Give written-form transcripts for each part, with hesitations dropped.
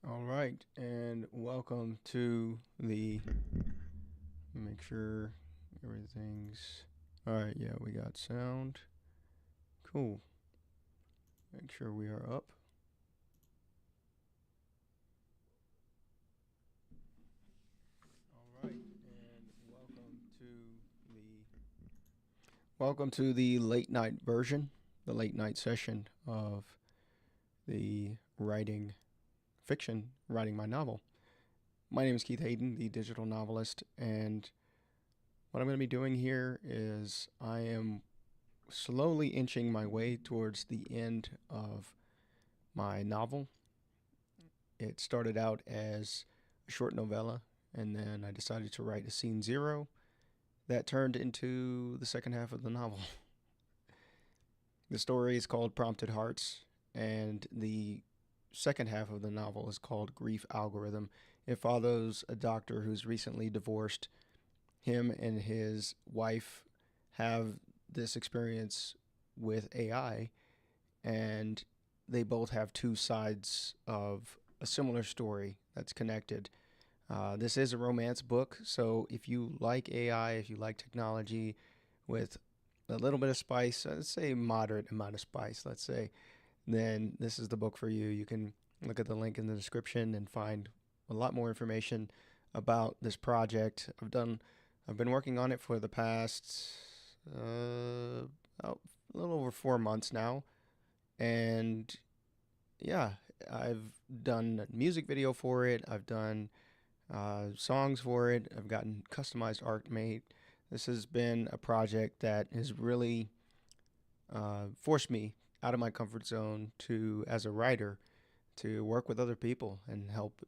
All right, and welcome to the. Make sure everything's. All right, yeah, we got sound. Cool. Make sure we are up. All right, and welcome to the late night version, the late night session of the writing my novel. My name is Keith Hayden, the digital novelist, and what I'm going to be doing here is I am slowly inching my way towards the end of my novel. It started out as a short novella, and then I decided to write a scene zero that turned into the second half of the novel. The story is called Prompted Hearts, and the second half of the novel is called Grief Algorithm. It follows a doctor who's recently divorced. Him and his wife have this experience with AI, and they both have two sides of a similar story that's connected. This is a romance book, so if you like AI, if you like technology with a little bit of spice, let's say moderate amount of spice, let's say, then this is the book for you. You can look at the link in the description and find a lot more information about this project. I've been working on it for the past a little over 4 months now, and yeah, I've done a music video for it. I've done songs for it. I've gotten customized art made. This has been a project that has really forced me out of my comfort zone to, as a writer, to work with other people and help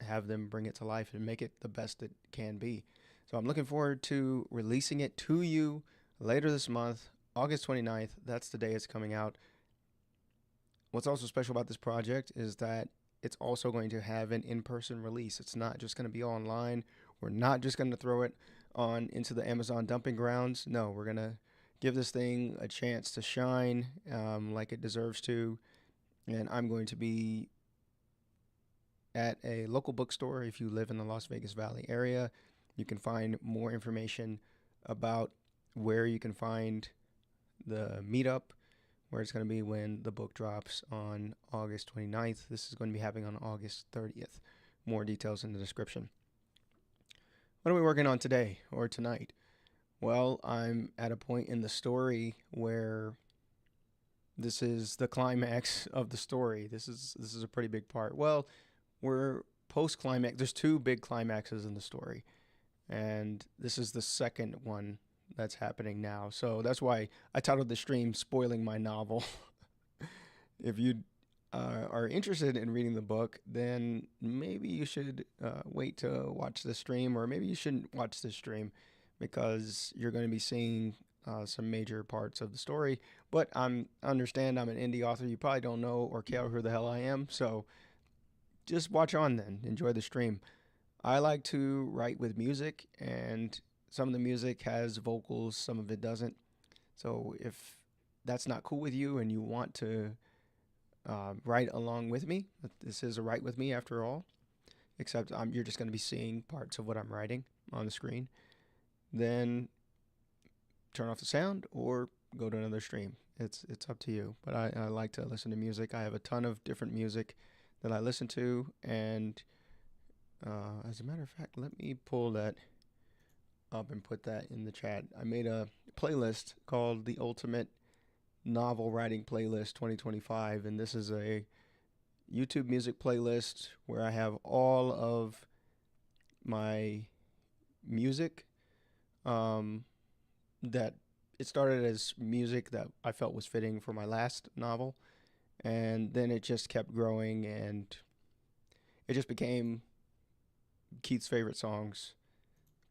have them bring it to life and make it the best it can be. So I'm looking forward to releasing it to you later this month, August 29th. That's the day it's coming out. What's also special about this project is that it's also going to have an in-person release. It's not just going to be online. We're not just going to throw it on into the Amazon dumping grounds. No, we're going to give this thing a chance to shine like it deserves to. And I'm going to be at a local bookstore. If you live in the Las Vegas Valley area, you can find more information about where you can find the meetup, where it's going to be when the book drops on August 29th. This is going to be happening on August 30th. More details in the description. What are we working on today or tonight? Well, I'm at a point in the story where this is the climax of the story. This is a pretty big part. Well, we're post climax. There's two big climaxes in the story, and this is the second one that's happening now. So that's why I titled the stream "Spoiling My Novel." If you are interested in reading the book, then maybe you should wait to watch the stream, or maybe you shouldn't watch the stream because you're going to be seeing some major parts of the story. But I understand I'm an indie author. You probably don't know or care who the hell I am, so just watch on then. Enjoy the stream. I like to write with music, and some of the music has vocals, some of it doesn't. So if that's not cool with you and you want to write along with me, this is a write with me after all, except you're just going to be seeing parts of what I'm writing on the screen, then turn off the sound or go to another stream. It's up to you. But I like to listen to music. I have a ton of different music that I listen to, and as a matter of fact, let me pull that up and put that in the chat. I made a playlist called the Ultimate Novel Writing Playlist 2025, and this is a YouTube music playlist where I have all of my music that it started as music that I felt was fitting for my last novel, and then it just kept growing, and it just became Keith's favorite songs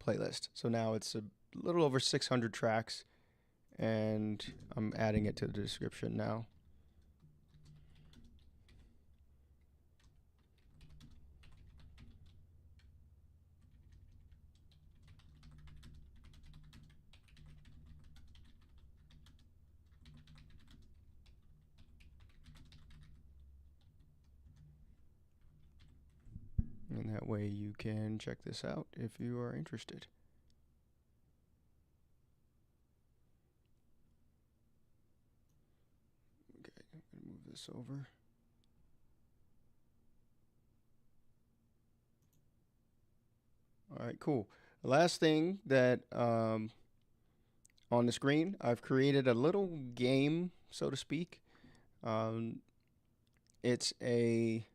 playlist. So now it's a little over 600 tracks, and I'm adding it to the description now. That way you can check this out if you are interested. Okay, I'm going to move this over. All right, cool. The last thing that on the screen, I've created a little game, so to speak. Um, it's a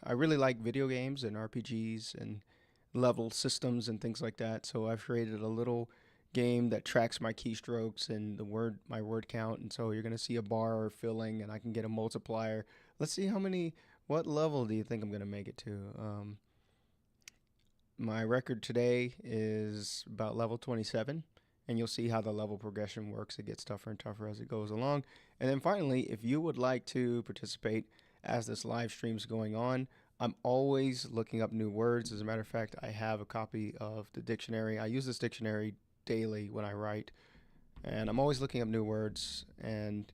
I really like video games and RPGs and level systems and things like that. So I've created a little game that tracks my keystrokes and my word count. And so you're gonna see a bar filling, and I can get a multiplier. Let's see how many. What level do you think I'm gonna make it to? My record today is about level 27, and you'll see how the level progression works. It gets tougher and tougher as it goes along. And then finally, if you would like to participate as this live stream is going on, I'm always looking up new words. As a matter of fact, I have a copy of the dictionary. I use this dictionary daily when I write, and I'm always looking up new words. And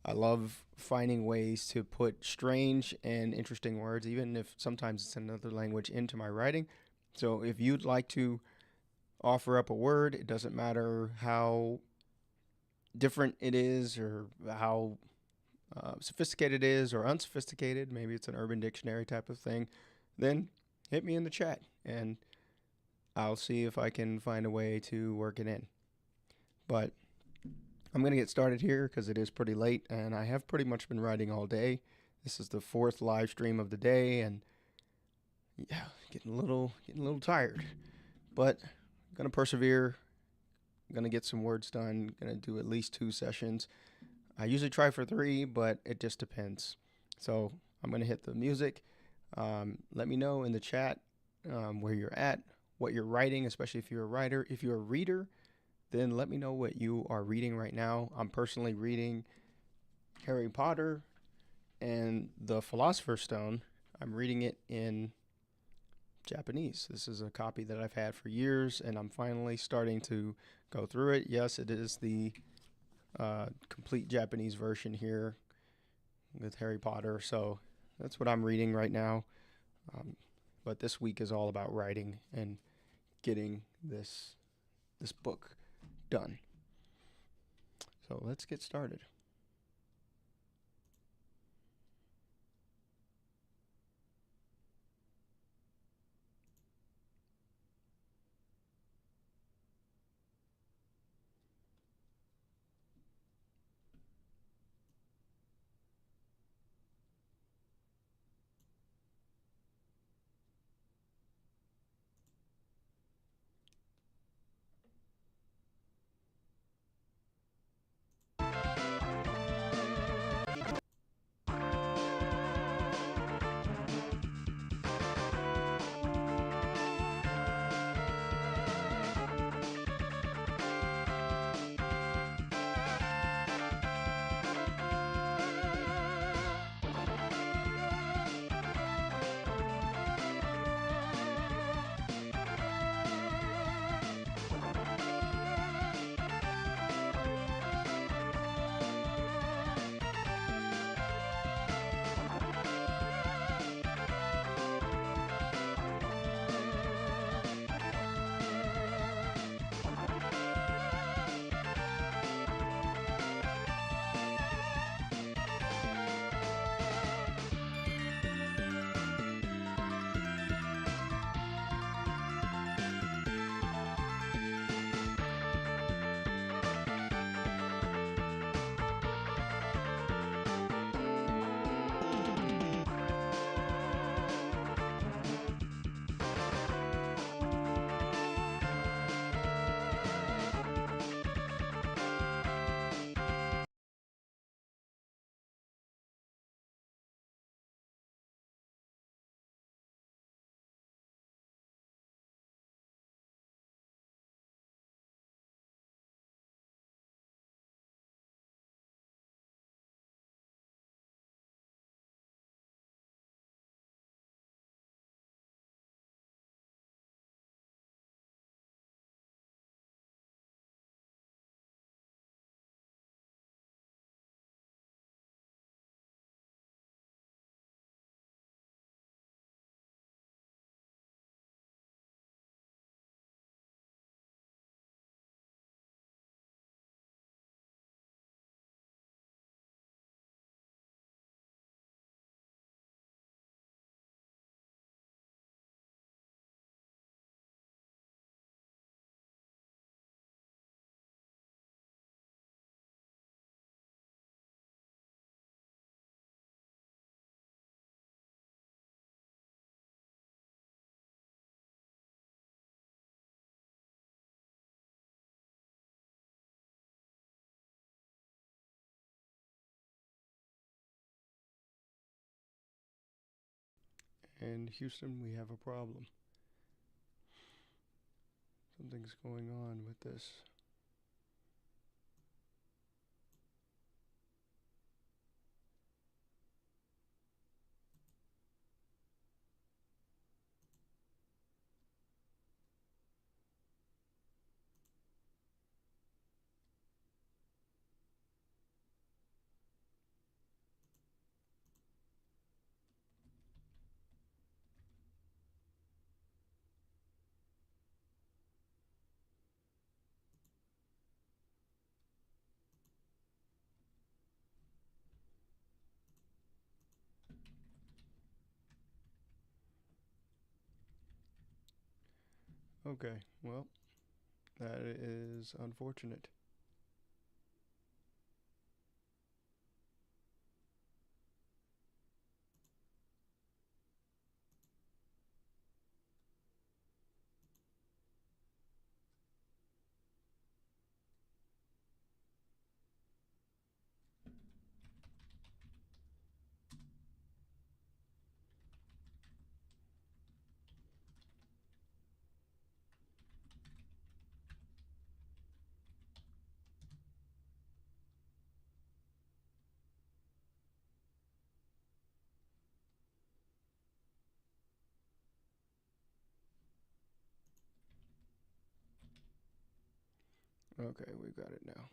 I love finding ways to put strange and interesting words, even if sometimes it's another language, into my writing. So if you'd like to offer up a word, it doesn't matter how different it is or how sophisticated it is or unsophisticated. Maybe it's an urban dictionary type of thing. Then hit me in the chat and I'll see if I can find a way to work it in. But I'm going to get started here because it is pretty late and I have pretty much been writing all day. This is the fourth live stream of the day, and yeah, getting a little tired. But I'm going to persevere. I'm going to get some words done. Going to do at least 2 sessions. I usually try for 3, but it just depends. So I'm going to hit the music. Let me know in the chat where you're at, what you're writing, especially if you're a writer. If you're a reader, then let me know what you are reading right now. I'm personally reading Harry Potter and the Philosopher's Stone. I'm reading it in Japanese. This is a copy that I've had for years, and I'm finally starting to go through it. Yes, it is the complete Japanese version here with Harry Potter. So that's what I'm reading right now. But this week is all about writing and getting this book done. So let's get started. And Houston, we have a problem. Something's going on with this. Okay, well, that is unfortunate. Okay, we got it now.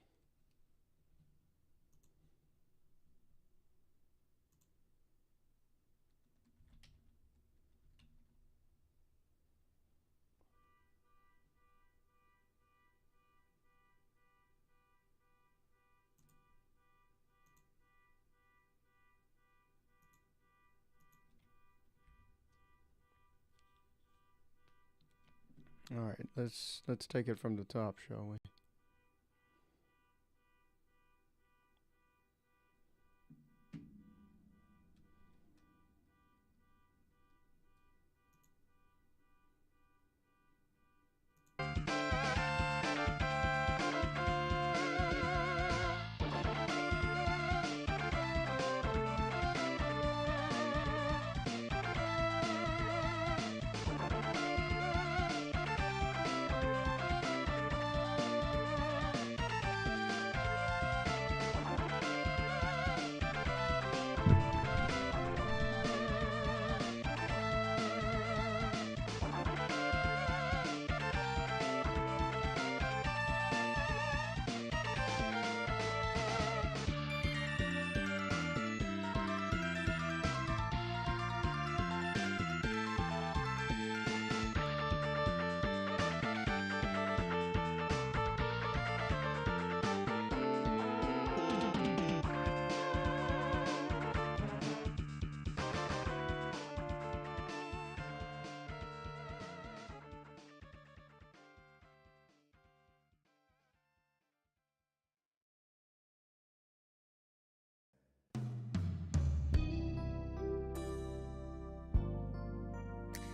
All right, let's take it from the top, shall we?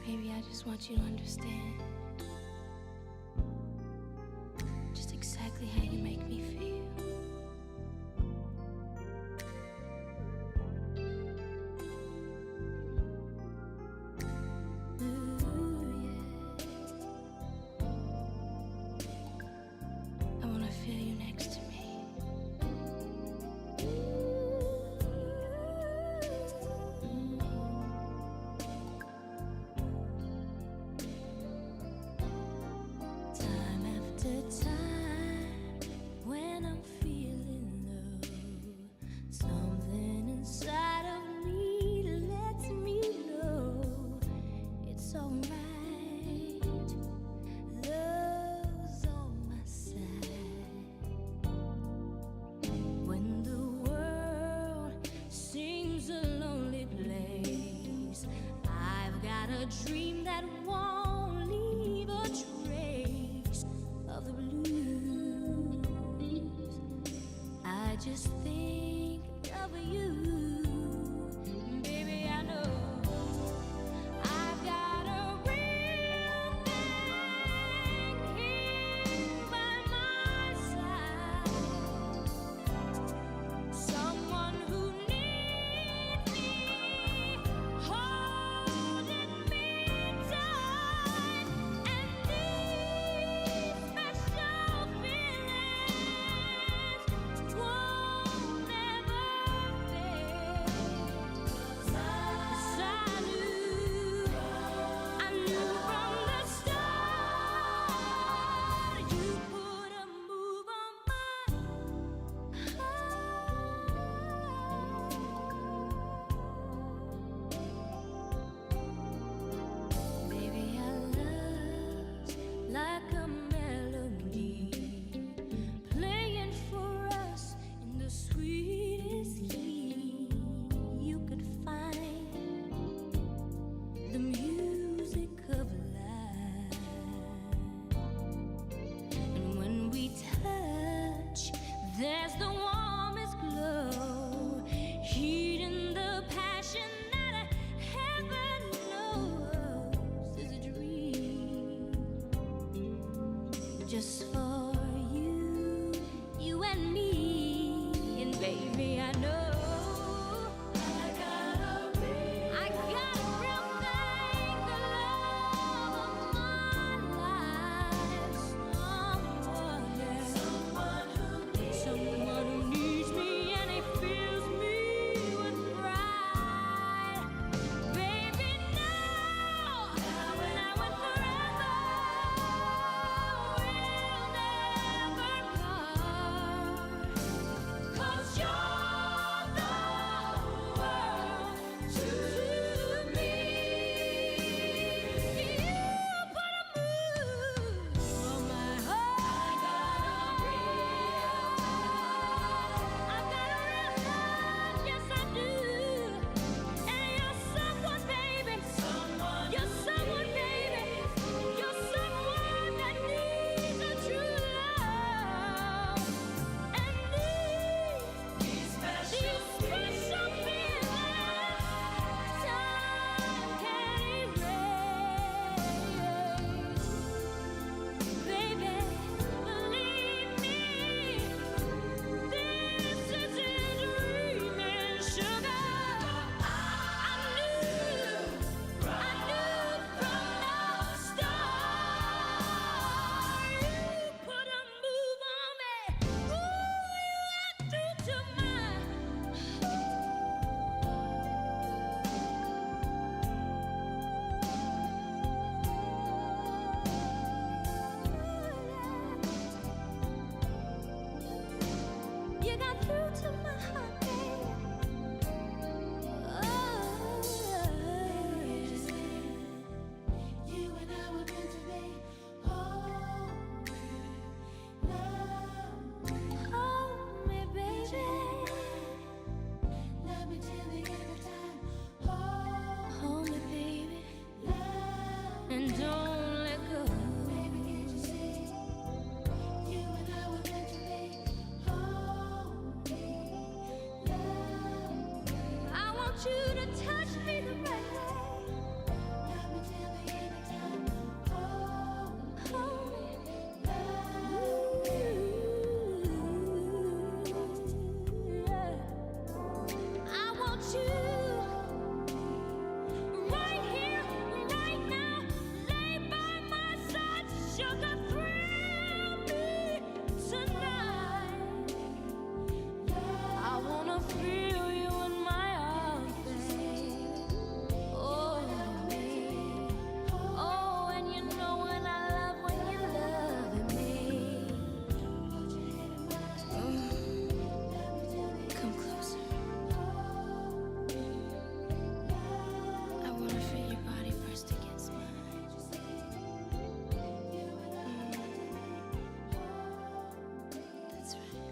Baby, I just want you to understand just exactly how you make me feel. Ooh, yeah. I wanna feel you next to me. Time after time, when I'm feeling low, something inside of me lets me know it's alright. Love's on my side. When the world seems a lonely place, I've got a dream that won't leave a trace of the blues. I just think of you. Baby, I know I've got a real thing here by my side. Someone who needs me, holding There's the warmest glow, heat in the passion that heaven knows is a dream just for you, you and me. And baby, I know I got a real thing, the love of my life. Someone who needs me and he fills me with pride. Baby, now and forever we'll never part. 'Cause you're the world to me. You put a move on my heart. I've got a real love, yes I do. And you're someone, baby. You're someone, baby. You're someone that needs a true love and these special feelings time can erase. Baby, believe me, this isn't dreaming, sugar. I knew from the start. You put a move on me. Ooh, you act true to my You got through to my heart, baby. You and I were meant to be. Hold me, baby. Love me till the end of time. Hold me, baby. And don't let go. Baby, can't you see? You and I were meant to be. Hold me, love me. I want you to touch me the right way. Love me till the end of time. Hold me, love me. I want you right here, right now, lay by my side, sugar, thrill me tonight. I wanna feel you in my arms, baby. Oh, baby. Oh, and you know when I love when you're loving me. Come closer. I wanna feel your body pressed against mine. That's right.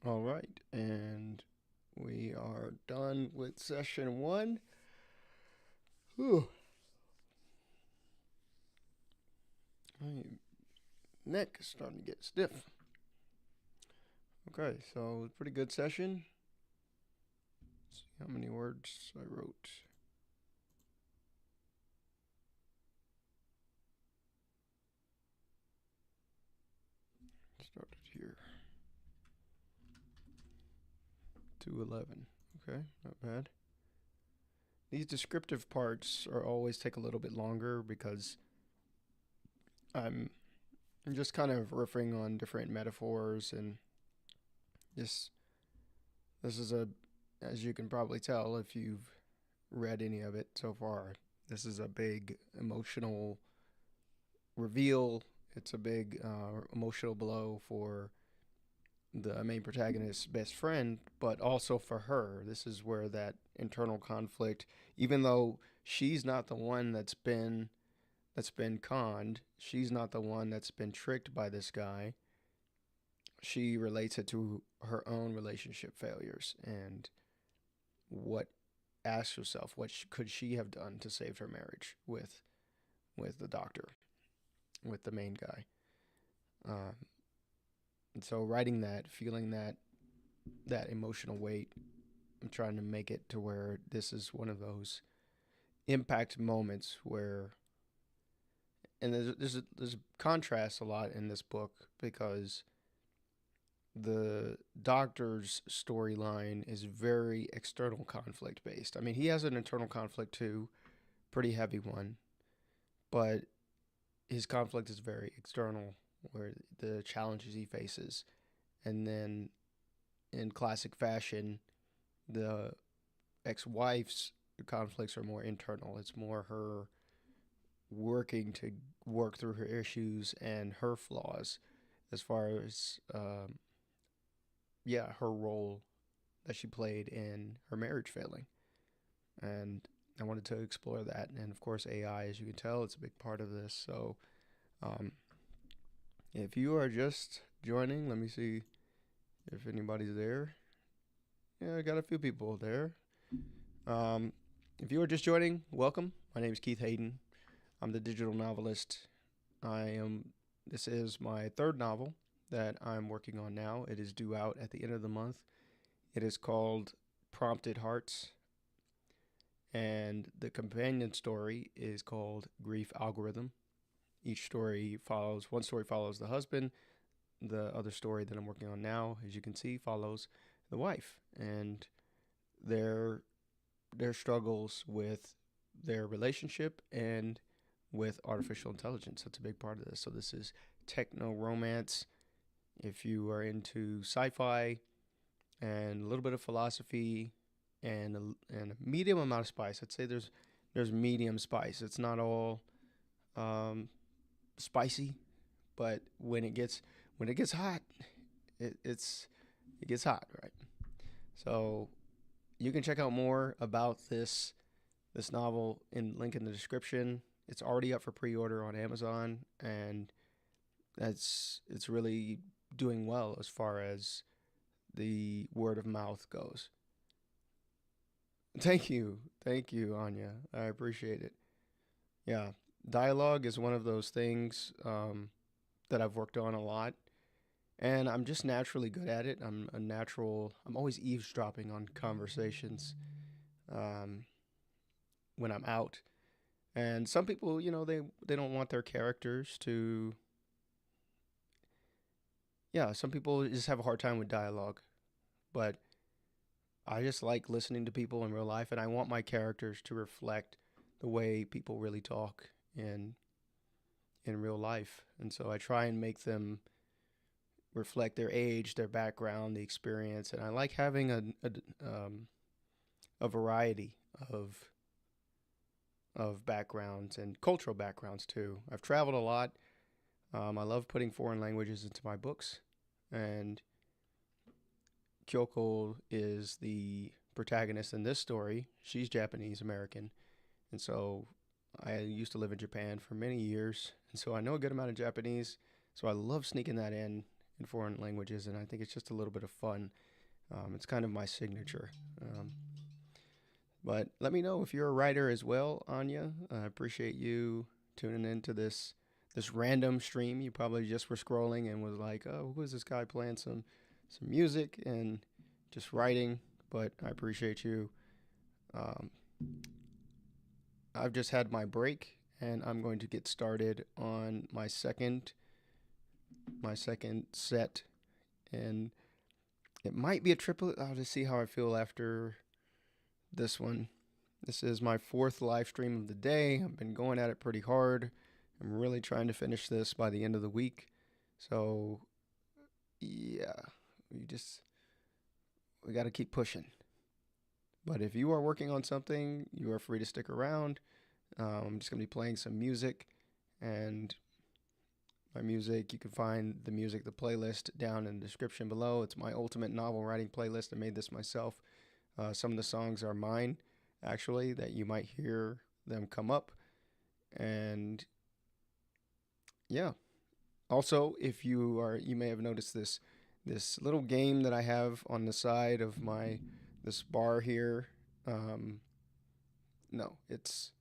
All right, and we are done with session one. Whew. My neck is starting to get stiff. Okay, so pretty good session. Let's see how many words I wrote. Started here. 211. Okay, not bad. These descriptive parts are always take a little bit longer because I'm just kind of riffing on different metaphors and this this is a, as you can probably tell if you've read any of it so far, this is a big emotional reveal. It's a big emotional blow for the main protagonist's best friend, but also for her. This is where that internal conflict, even though she's not the one that's been conned, she's not the one that's been tricked by this guy. She relates it to her own relationship failures and what asks herself what could she have done to save her marriage with the doctor, with the main guy. Um, and so writing that, feeling that emotional weight, I'm trying to make it to where this is one of those impact moments where, and there's contrast a lot in this book because the doctor's storyline is very external conflict based. I mean, he has an internal conflict too, pretty heavy one, but his conflict is very external, where the challenges he faces, and then in classic fashion, the ex-wife's conflicts are more internal. It's more her working to work through her issues and her flaws, as far as yeah, her role that she played in her marriage failing. And I wanted to explore that, and of course, AI, as you can tell, it's a big part of this. So, um, if you are just joining, let me see if anybody's there. Yeah, I got a few people there. Um, if you are just joining, welcome. My name is Keith Hayden. I'm the digital novelist. I am. This is my third novel that I'm working on now. It is due out at the end of the month. It is called Prompted Hearts, and the companion story is called Grief Algorithm. Each story follows, one story follows the husband. The other story that I'm working on now, as you can see, follows the wife and their their struggles with their relationship and with artificial intelligence. That's a big part of this. So this is techno romance. If you are into sci-fi and a little bit of philosophy and a medium amount of spice, I'd say there's medium spice. It's not all um, spicy, but when it gets hot, it gets hot, right? So you can check out more about this novel in link in the description. It's already up for pre-order on Amazon, and it's really doing well as far as the word of mouth goes. Thank you, Anya. I appreciate it. Yeah, dialogue is one of those things that I've worked on a lot, and I'm just naturally good at it. I'm a natural. I'm always eavesdropping on conversations um, when I'm out. And some people, they don't want their characters to. Yeah, some people just have a hard time with dialogue, but I just like listening to people in real life, and I want my characters to reflect the way people really talk in real life. And so I try and make them reflect their age, their background, the experience, and I like having a variety of backgrounds and cultural backgrounds too. I've traveled a lot. I love putting foreign languages into my books, and Kyoko is the protagonist in this story. She's Japanese American, and so I used to live in Japan for many years, and so I know a good amount of Japanese. So I love sneaking that in in foreign languages, and I think it's just a little bit of fun. It's kind of my signature. Um, but let me know if you're a writer as well, Anya. I appreciate you tuning into this random stream. You probably just were scrolling and was like, "Oh, who is this guy playing some music and just writing?" But I appreciate you. Um, I've just had my break, and I'm going to get started on my second set, and it might be a triplet. I'll just see how I feel after this one. This is my fourth live stream of the day. I've been going at it pretty hard. I'm really trying to finish this by the end of the week. So, yeah, we just we got to keep pushing. But if you are working on something, you are free to stick around. I'm just going to be playing some music, and my music, you can find the playlist down in the description below. It's my ultimate novel writing playlist. I made this myself. Some of the songs are mine, actually, that you might hear them come up. And yeah, also, if you may have noticed this little game that I have on the side of my this bar here. Um, no, it's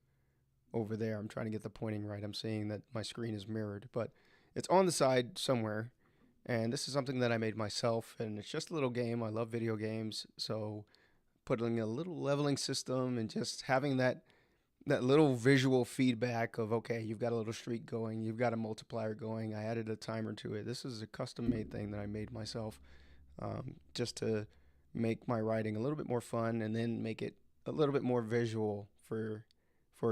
over there. I'm trying to get the pointing right. I'm seeing that my screen is mirrored, but it's on the side somewhere. And this is something that I made myself, and it's just a little game. I love video games, so putting a little leveling system and just having that little visual feedback of, okay, you've got a little streak going, you've got a multiplier going. I added a timer to it. This is a custom made thing that I made myself, just to make my writing a little bit more fun, and then make it a little bit more visual for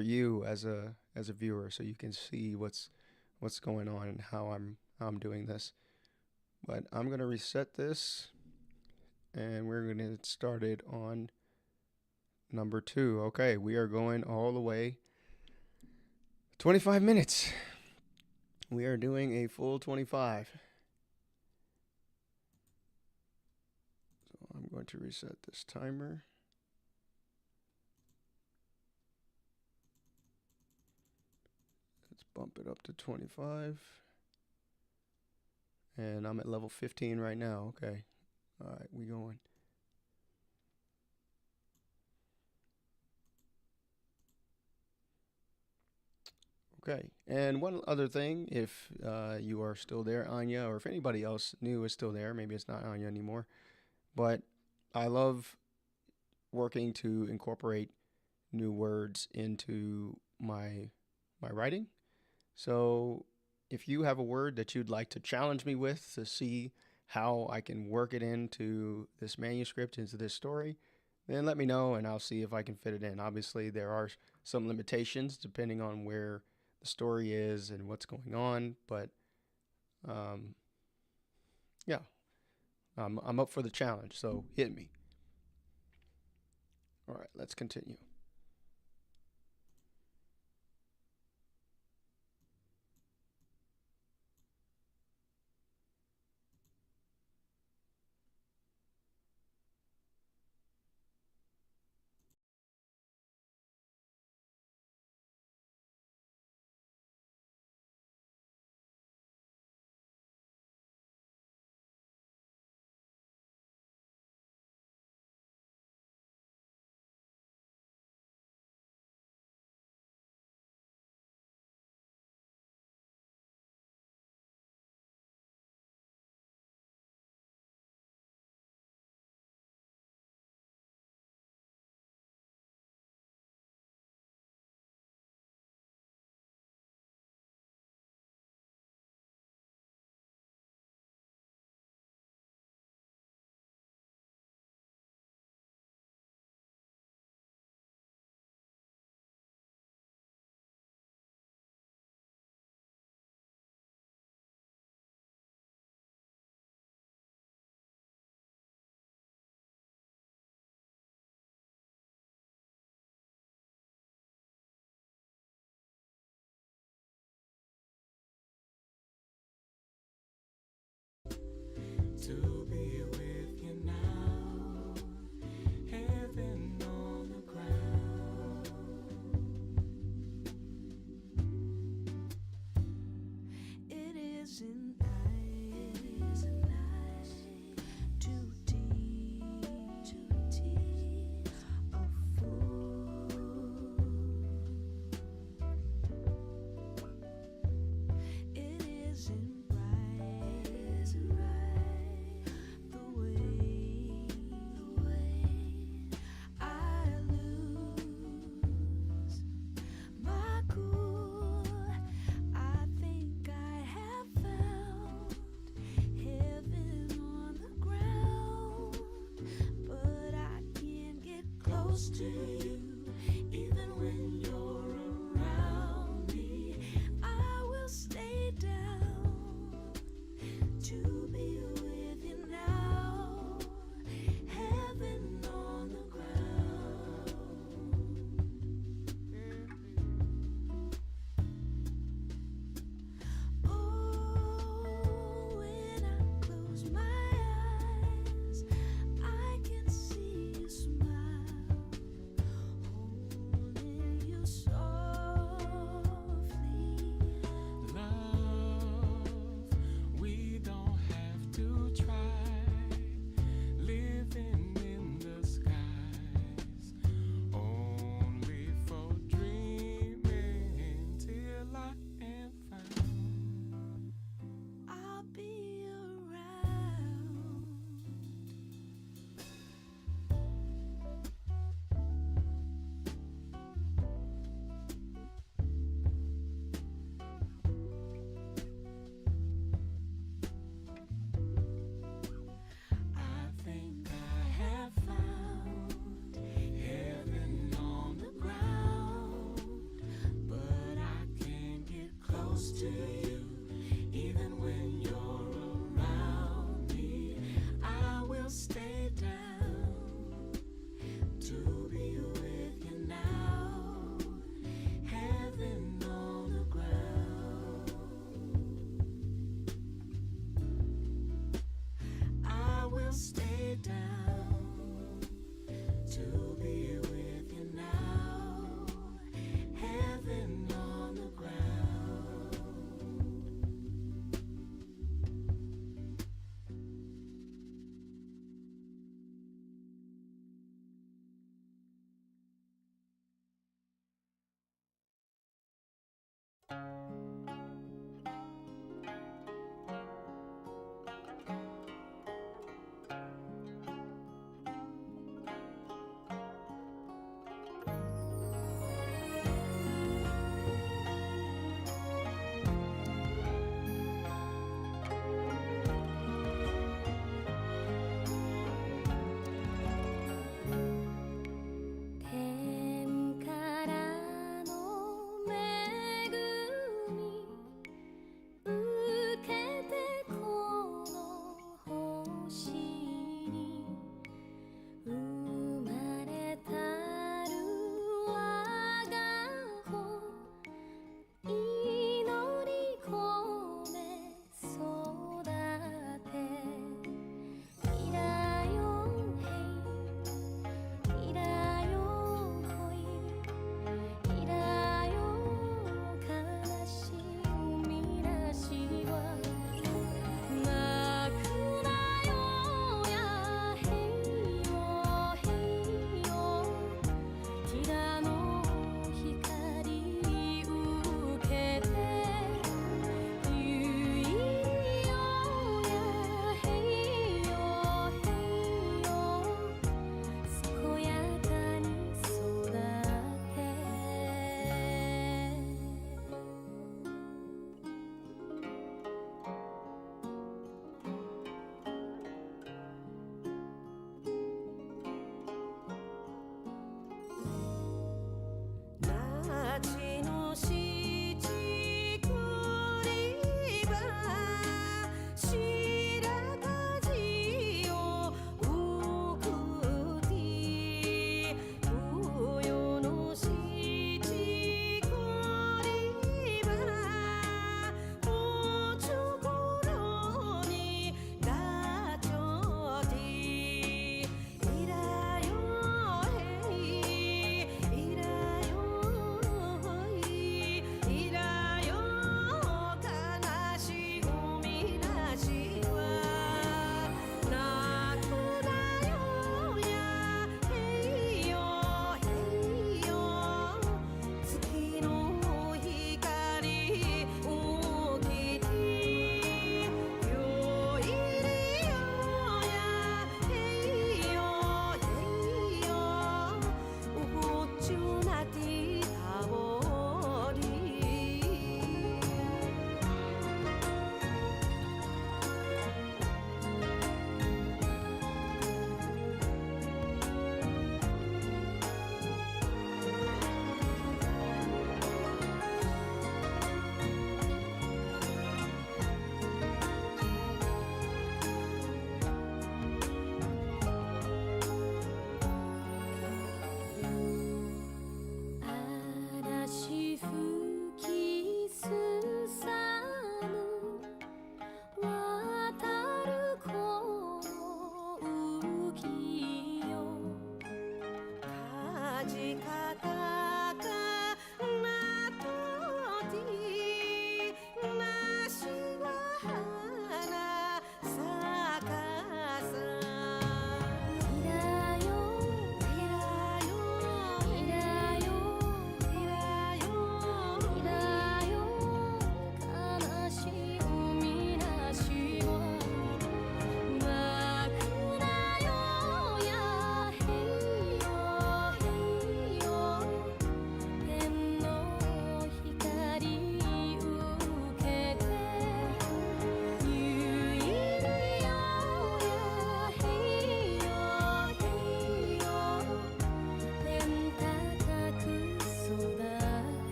you as a viewer, so you can see what's going on and how I'm doing this. But I'm gonna reset this, and we're gonna get started on number two. Okay, we are going all the way 25 minutes. We are doing a full 25. So I'm going to reset this timer. Let's bump it up to 25. And I'm at level 15 right now. Okay. All right, we going. Okay. And one other thing, if you are still there, Anya, or if anybody else new is still there, maybe it's not Anya anymore, but I love working to incorporate new words into my writing. So if you have a word that you'd like to challenge me with to see how I can work it into this manuscript, into this story, then let me know and I'll see if I can fit it in. Obviously, there are some limitations depending on where the story is and what's going on, but um, yeah, I'm up for the challenge, so hit me. All right, let's continue. to you. Even when you're around me, I will stay down to be with you now. Heaven on the ground. Oh, when I close my eyes, I can see you smile.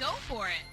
Go for it.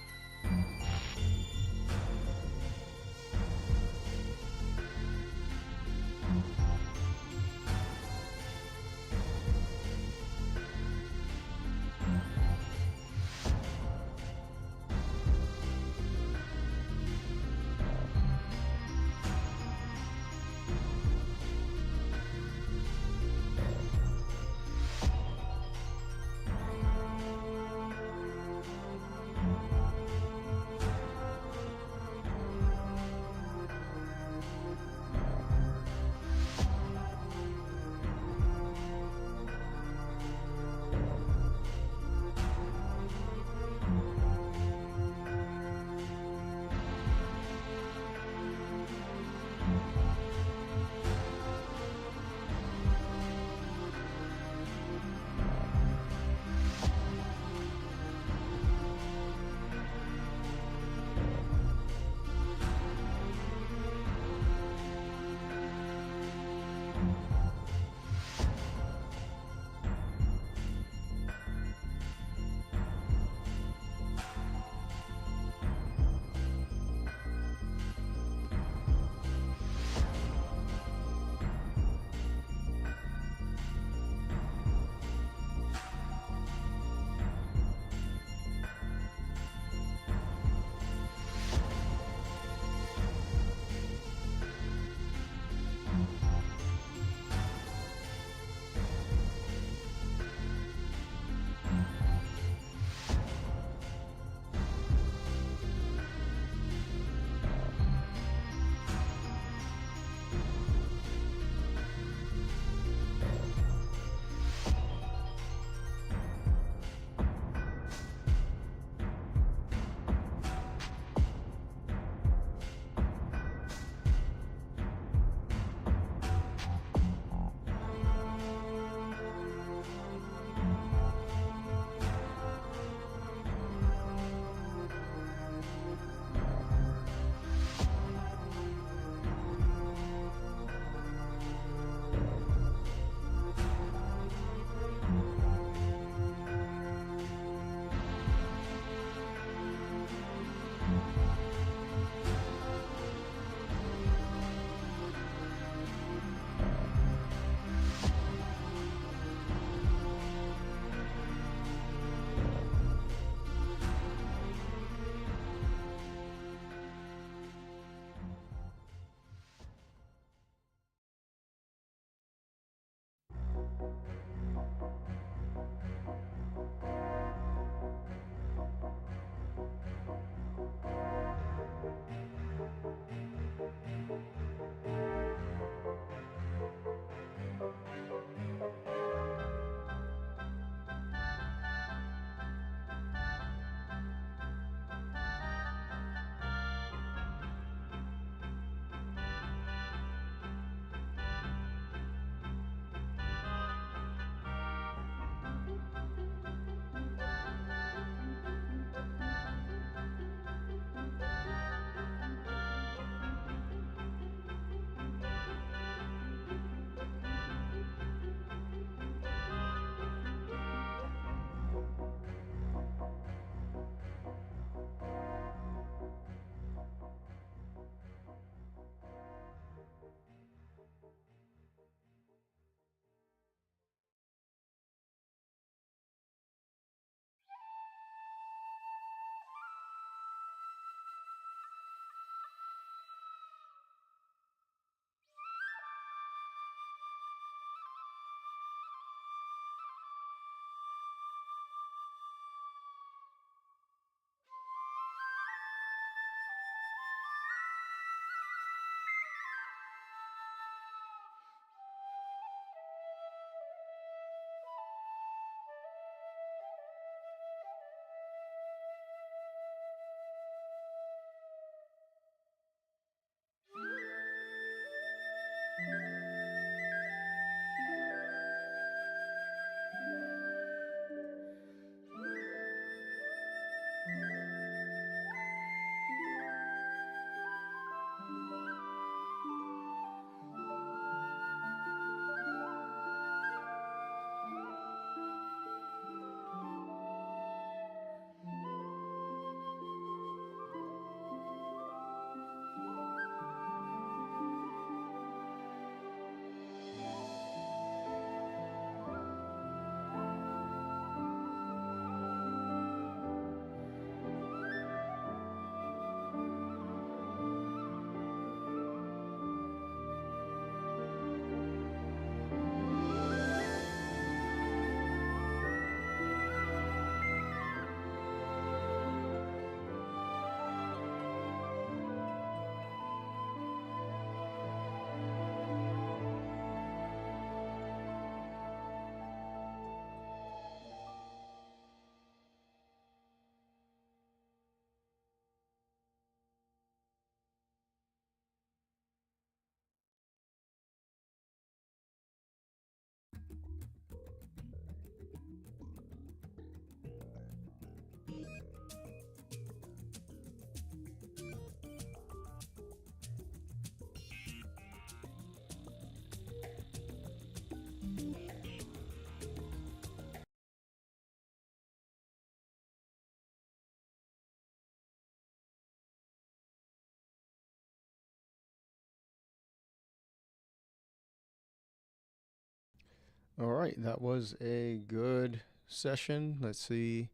All right, that was a good session. Let's see,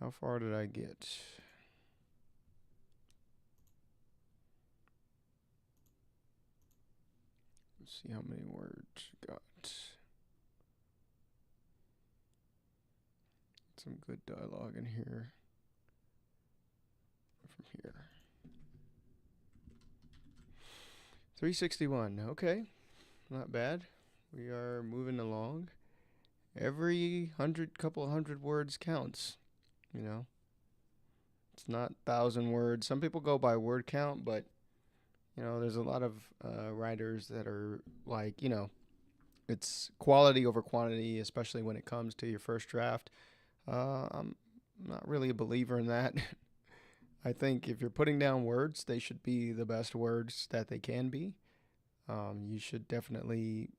how far did I get? Let's see how many words got. Some good dialogue in here. From here. 361. Okay, not bad. We are moving along. Every couple of hundred words counts. You know, it's not 1,000 words. Some people go by word count, but there's a lot of writers that are like, it's quality over quantity, especially when it comes to your first draft. I'm not really a believer in that. I think if you're putting down words, they should be the best words that they can be. You should definitely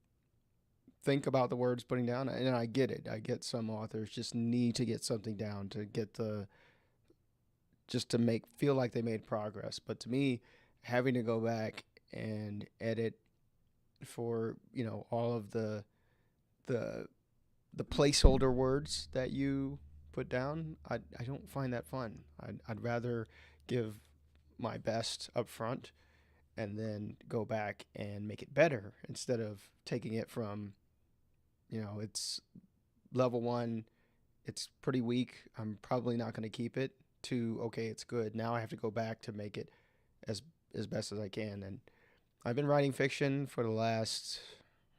think about the words putting down, and I get it. I get some authors just need to get something down to get the just to make feel like they made progress. But to me, having to go back and edit for all of the the placeholder words that you put down, I don't find that fun. I'd rather give my best up front and then go back and make it better instead of taking it from, it's level one, it's pretty weak. I'm probably not going to keep it to, okay, it's good. Now I have to go back to make it as as best as I can. And I've been writing fiction for the last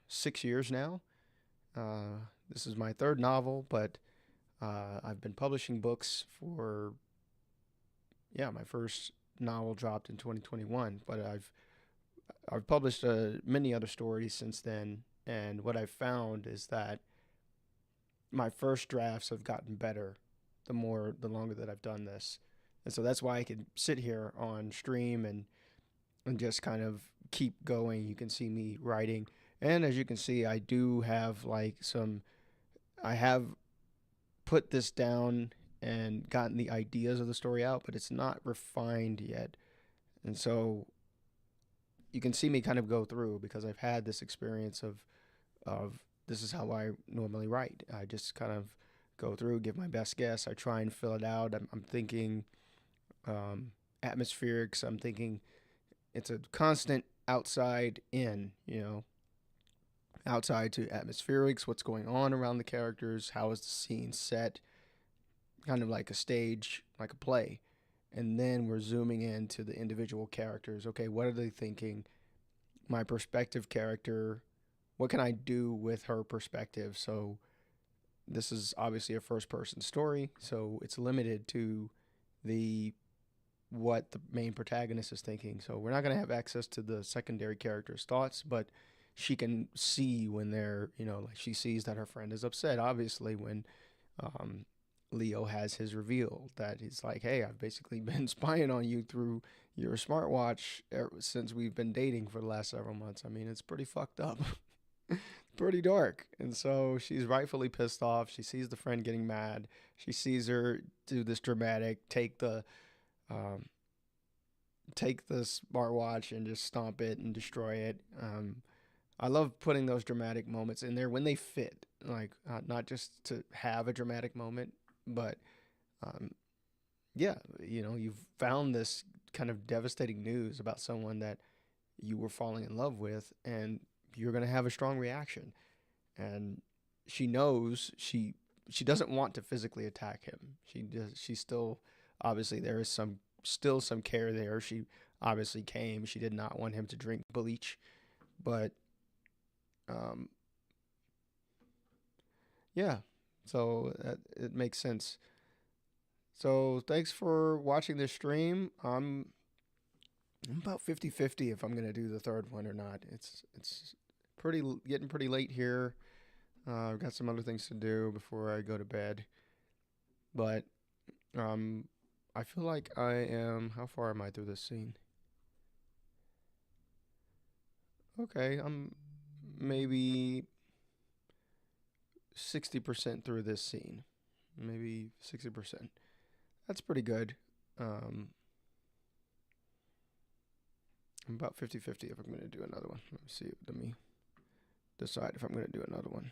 6 years now. This is my third novel, but I've been publishing books for, yeah, my first novel dropped in 2021, but I've published many other stories since then. And what I've found is that my first drafts have gotten better the longer that I've done this. And so that's why I can sit here on stream and just kind of keep going. You can see me writing. And as you can see, I do have I have put this down and gotten the ideas of the story out, but it's not refined yet. And so you can see me kind of go through because I've had this experience of this is how I normally write. I just kind of go through, give my best guess. I try and fill it out. I'm thinking atmospherics. I'm thinking it's a constant outside in, outside to atmospherics, what's going on around the characters, how is the scene set, kind of like a stage, like a play. And then we're zooming into the individual characters. Okay, what are they thinking? My perspective character, what can I do with her perspective? So this is obviously a first person story, so it's limited to the what the main protagonist is thinking. So we're not going to have access to the secondary character's thoughts, but she can see when they're, like she sees that her friend is upset, obviously, when Leo has his reveal that he's like, hey, I've basically been spying on you through your smartwatch since we've been dating for the last several months. I mean, it's pretty fucked up. Pretty dark. And so she's rightfully pissed off. She sees the friend getting mad. She sees her do this dramatic um, take the smartwatch and just stomp it and destroy it. I love putting those dramatic moments in there when they fit, like not just to have a dramatic moment, but um, yeah, you've found this kind of devastating news about someone that you were falling in love with, and you're going to have a strong reaction. And she knows she doesn't want to physically attack him. She still, obviously there is still some care there. She obviously came. She did not want him to drink bleach, but um, yeah. So it makes sense. So thanks for watching this stream. I'm about 50-50 if I'm going to do the third one or not. It's getting pretty late here. I've got some other things to do before I go to bed. But I feel like I am. How far am I through this scene? Okay, I'm maybe 60% through this scene. Maybe 60%. That's pretty good. Um, I'm about 50-50 if I'm going to do another one. Let me decide if I'm going to do another one.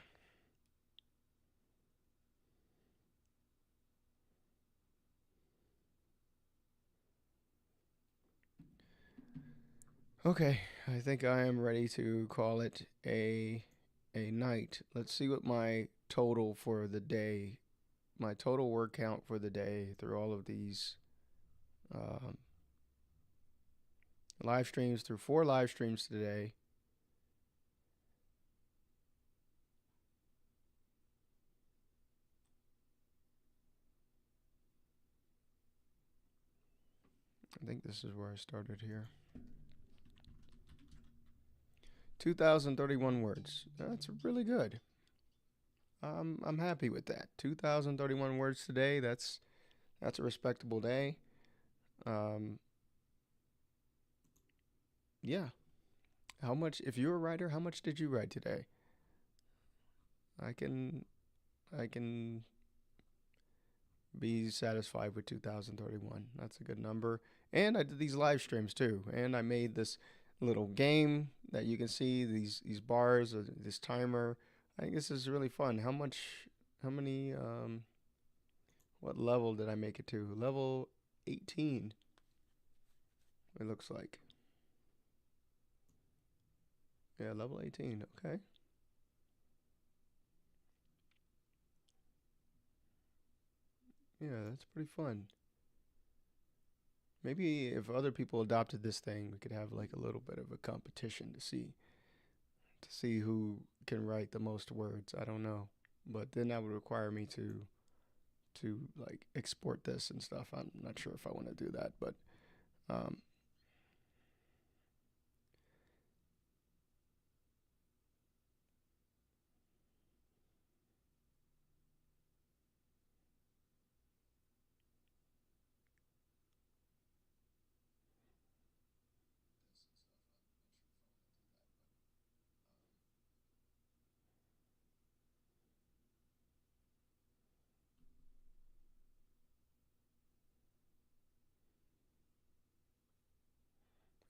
Okay, I think I am ready to call it a night. Let's see what my total for the day, my total word count for the day through all of these um, live streams, through 4 live streams today. I think this is where I started here. 2,031 words. That's really good. I'm happy with that. 2,031 words today. That's a respectable day. Um, yeah. How much? If you're a writer, how much did you write today? I can I can be satisfied with 2031. That's a good number. And I did these live streams too. And I made this little game that you can see these bars, this timer. I think this is really fun. How many what level did I make it to? Level 18. It looks like. Yeah, level 18. Okay. Yeah, that's pretty fun. Maybe if other people adopted this thing, we could have like a little bit of a competition to see who can write the most words. I don't know, but then that would require me to like export this and stuff. I'm not sure if I want to do that, but um,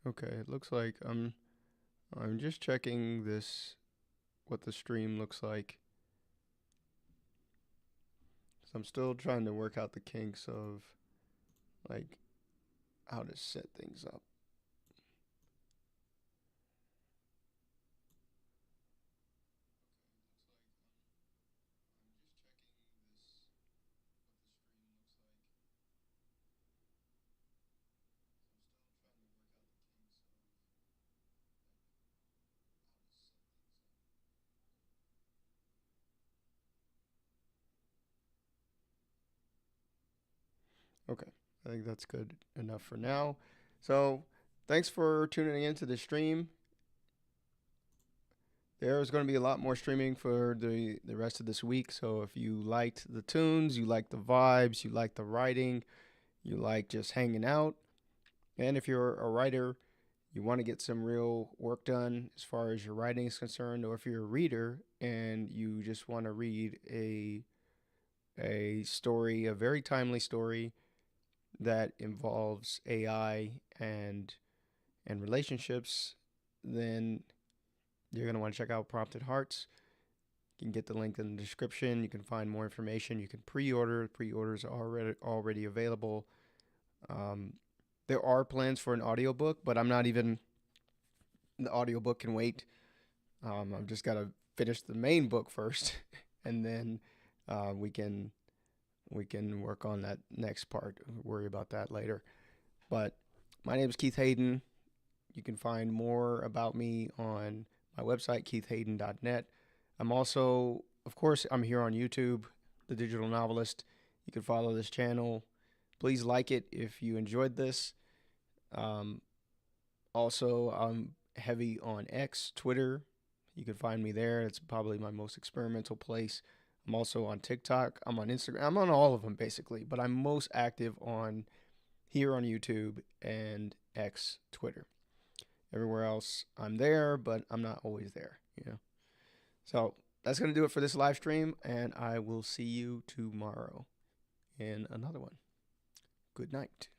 okay. It looks like I'm just checking this what the stream looks like. So I'm still trying to work out the kinks of like how to set things up. Okay, I think that's good enough for now. So thanks for tuning into the stream. There's going to be a lot more streaming for the rest of this week. So if you liked the tunes, you like the vibes, you like the writing, you like just hanging out, and if you're a writer, you want to get some real work done as far as your writing is concerned, or if you're a reader and you just want to read a story, a very timely story that involves AI and relationships, then you're going to want to check out Prompted Hearts. You can get the link in the description. You can find more information. You can pre-order. Pre-orders are already available. Um, there are plans for an audiobook, but I'm not even the audiobook can wait. I've just got to finish the main book first, and then we can work on that next part. Worry about that later. But my name is Keith Hayden. You can find more about me on my website, keithhayden.net. I'm also, of course, I'm here on YouTube, The Digital Novelist. You can follow this channel. Please like it if you enjoyed this. Um, Also, I'm heavy on X, Twitter. You can find me there. It's probably my most experimental place. I'm also on TikTok. I'm on Instagram. I'm on all of them basically, but I'm most active on here on YouTube and X, Twitter. Everywhere else, I'm there, but I'm not always there, you know. So that's going to do it for this live stream, and I will see you tomorrow in another one. Good night.